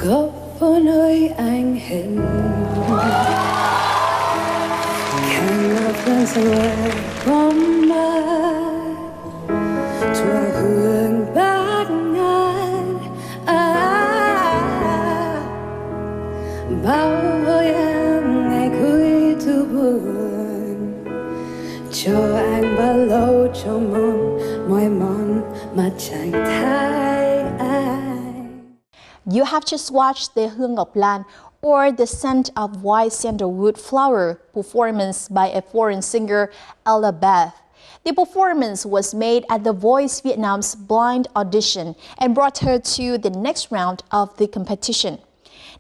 Góc phố nơi anh hình càng ngập lên rồi bóng mai chùa hương bát ngát bao với em ngày cuối thu buồn cho anh bao lâu trong môi mòn mà chẳng thấy ai. You have just watched the Hương Ngọc Lan, or the Scent of White Sandalwood Flower, performance by a foreign singer, Ella Beth. The performance was made at The Voice Vietnam's blind audition and brought her to the next round of the competition.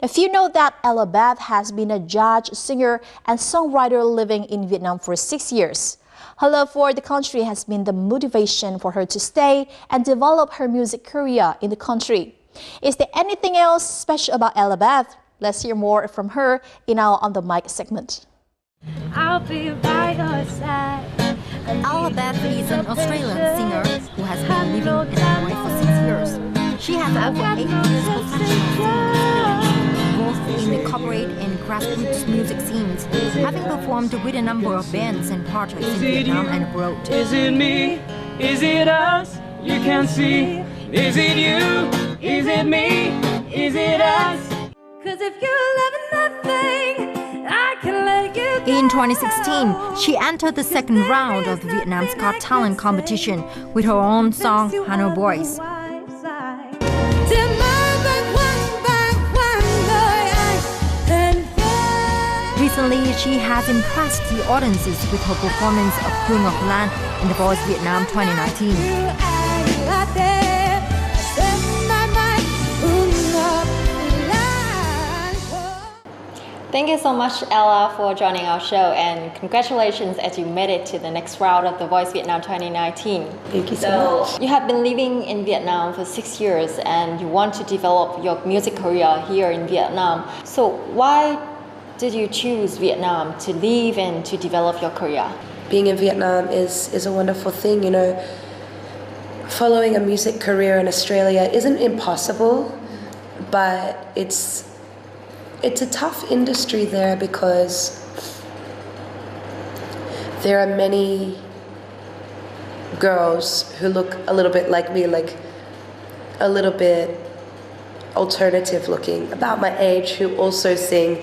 If you know that Ella Beth has been a judge, singer, and songwriter living in Vietnam for 6 years. Her love for the country has been the motivation for her to stay and develop her music career in the country. Is there anything else special about Ella Beth? Let's hear more from her in our On the Mic segment. I'll be by your side. Ella Beth is an Australian singer who has been living in Hanoi for 6 years. She has over 8 years professional singing experience, both in the corporate and grassroots music scenes, having performed with a number of bands and projects in Vietnam and abroad. Is it me? Is it us? You can't see. Is it you? Is it me? Is it us? 'Cause if you're loving nothing, I can let you go. In 2016, she entered the second round of the Vietnam's Got Talent competition with her own song, Hanoi Boys. Recently, she has impressed the audiences with her performance of Hương Ngọc Lan in The Voice Vietnam 2019. Thank you so much, Ella, for joining our show, and congratulations as you made it to the next round of The Voice Vietnam 2019. Thank you so much. You have been living in Vietnam for 6 years and you want to develop your music career here in Vietnam. So why did you choose Vietnam to live and to develop your career? Being in Vietnam is a wonderful thing, you know. Following a music career in Australia isn't impossible, but it's a tough industry there because there are many girls who look a little bit like me, like a little bit alternative looking, about my age, who also sing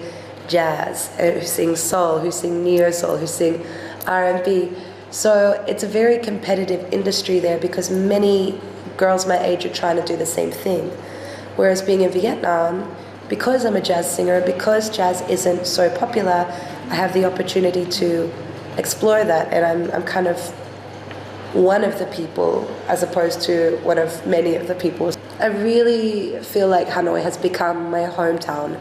jazz, who sing soul, who sing neo soul, who sing R&B. So it's a very competitive industry there because many girls my age are trying to do the same thing. Whereas being in Vietnam, because I'm a jazz singer, because jazz isn't so popular, I have the opportunity to explore that, and I'm kind of one of the people as opposed to one of many of the people. I really feel like Hanoi has become my hometown.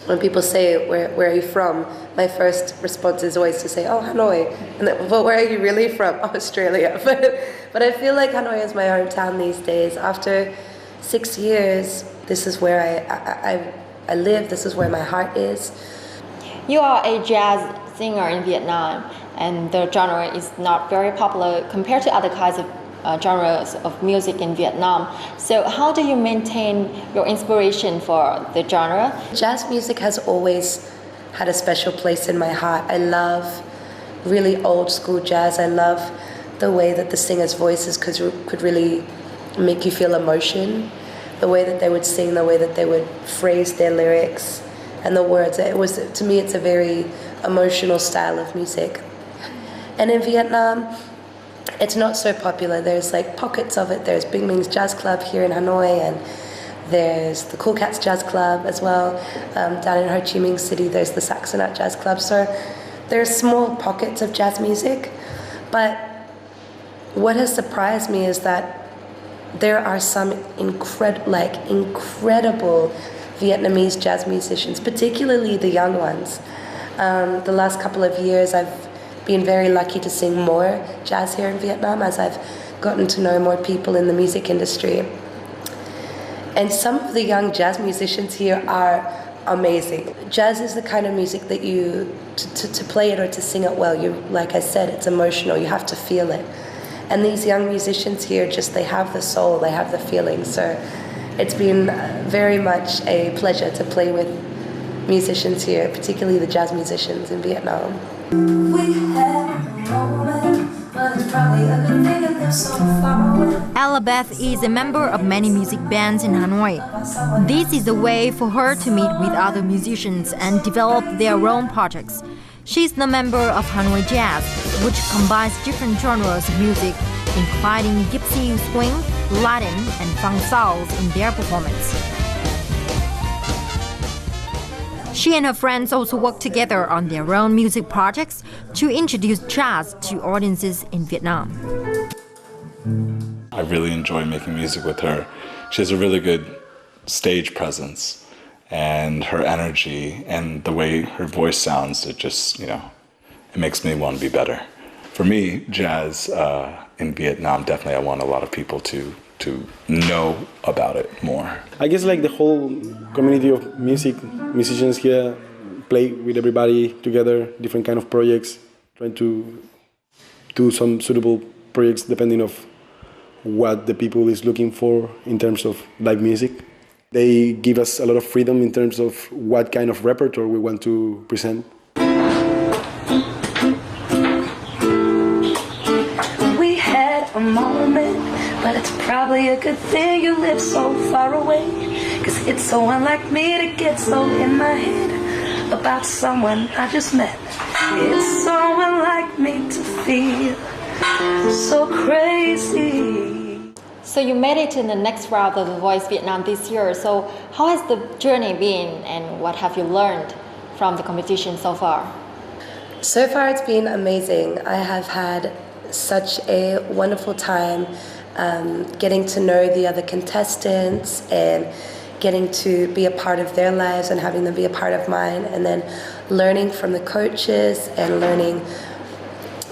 When people say, where are you from? My first response is always to say, oh, Hanoi. And then, well, where are you really from? Oh, Australia. But I feel like Hanoi is my hometown these days. After 6 years, this is where I live, this is where my heart is. You are a jazz singer in Vietnam, and the genre is not very popular compared to other kinds of genres of music in Vietnam. So how do you maintain your inspiration for the genre? Jazz music has always had a special place in my heart. I love really old school jazz. I love the way that the singers' voices could really make you feel emotion. The way that they would sing, the way that they would phrase their lyrics and the words. To me, it's a very emotional style of music. And in Vietnam, it's not so popular. There's like pockets of it. There's Bing Bing's Jazz Club here in Hanoi, and there's the Cool Cats Jazz Club as well. Down in Ho Chi Minh City, there's the Saxonaut Jazz Club. So there's small pockets of jazz music. But what has surprised me is that there are some incredible Vietnamese jazz musicians, particularly the young ones. The last couple of years, I've been very lucky to sing more jazz here in Vietnam as I've gotten to know more people in the music industry. And some of the young jazz musicians here are amazing. Jazz is the kind of music that to play it or to sing it well, like I said, it's emotional, you have to feel it. And these young musicians here, they have the soul, they have the feeling. So it's been very much a pleasure to play with musicians here, particularly the jazz musicians in Vietnam. We had a moment, but it's probably a good thing that they're so far away. Ella Beth is a member of many music bands in Hanoi. This is a way for her to meet with other musicians and develop their own projects. She's the member of Hanoi Jazz, which combines different genres of music, including gypsy swing, Latin, and funk styles in their performance. She and her friends also work together on their own music projects to introduce jazz to audiences in Vietnam. I really enjoy making music with her. She has a really good stage presence, and her energy and the way her voice sounds, it just, it makes me want to be better. For me, jazz in Vietnam, definitely I want a lot of people to know about it more. I guess like the whole community of musicians here play with everybody together, different kind of projects, trying to do some suitable projects depending of what the people is looking for in terms of live music. They give us a lot of freedom in terms of what kind of repertoire we want to present. We had a moment, but it's probably a good thing you live so far away. Cause it's so unlike me to get so in my head about someone I just met. It's so unlike me to feel so crazy. So you made it to the next round of The Voice Vietnam this year. So how has the journey been and what have you learned from the competition so far? So far it's been amazing. I have had such a wonderful time getting to know the other contestants and getting to be a part of their lives and having them be a part of mine, and then learning from the coaches and learning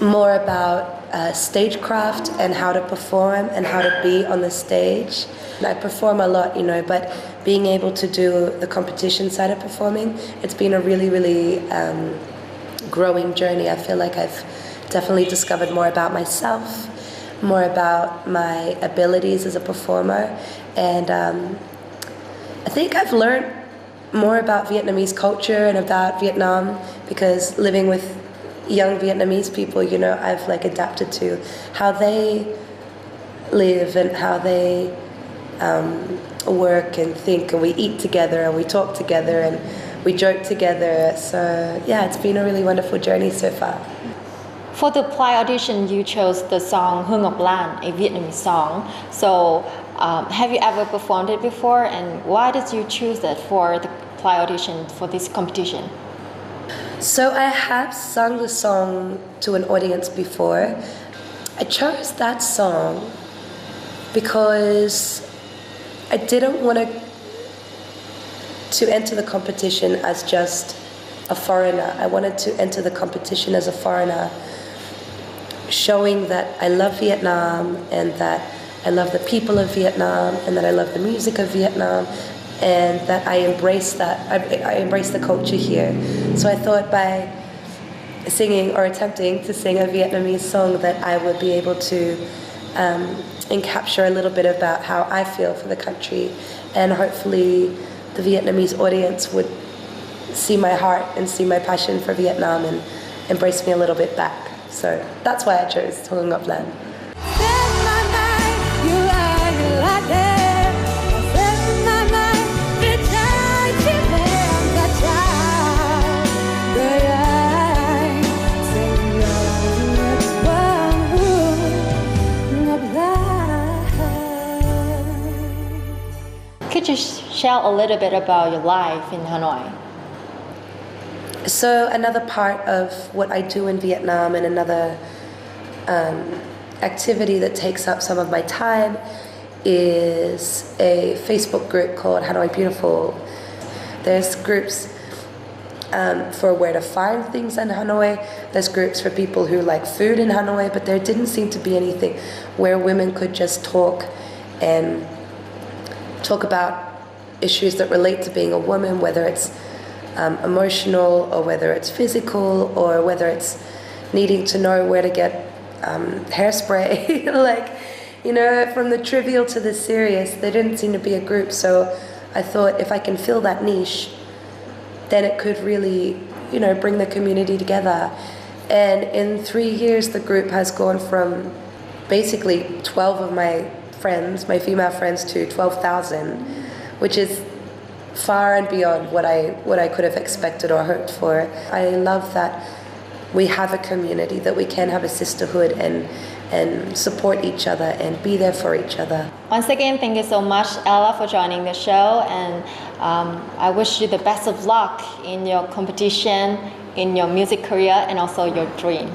more about stagecraft and how to perform and how to be on the stage. I perform a lot, but being able to do the competition side of performing, it's been a really, really growing journey. I feel like I've definitely discovered more about myself, more about my abilities as a performer, and I think I've learned more about Vietnamese culture and about Vietnam because living with young Vietnamese people, I've adapted to how they live and how they work and think, and we eat together and we talk together and we joke together. So yeah, it's been a really wonderful journey so far. For the Play audition, you chose the song Hương Ngọc Lan, a Vietnamese song. So have you ever performed it before, and why did you choose that for the Play audition for this competition? So I have sung the song to an audience before. I chose that song because I didn't want to enter the competition as just a foreigner. I wanted to enter the competition as a foreigner, showing that I love Vietnam and that I love the people of Vietnam and that I love the music of Vietnam, and that I embrace that. I embrace the culture here. So I thought by singing or attempting to sing a Vietnamese song that I would be able to capture a little bit about how I feel for the country, and hopefully the Vietnamese audience would see my heart and see my passion for Vietnam and embrace me a little bit back. So that's why I chose Hương Ngọc Lan. Could you share a little bit about your life in Hanoi? So another part of what I do in Vietnam, and another activity that takes up some of my time, is a Facebook group called Hanoi Beautiful. There's groups for where to find things in Hanoi. There's groups for people who like food in Hanoi, but there didn't seem to be anything where women could just talk about issues that relate to being a woman, whether it's emotional or whether it's physical or whether it's needing to know where to get hairspray. You know, from the trivial to the serious, there didn't seem to be a group. So I thought if I can fill that niche, then it could really, you know, bring the community together. And in 3 years, the group has gone from basically 12 of my friends, my female friends, to 12,000, which is far and beyond what I could have expected or hoped for. I love that we have a community, that we can have a sisterhood and support each other and be there for each other. Once again, thank you so much, Ella, for joining the show, and I wish you the best of luck in your competition, in your music career, and also your dream.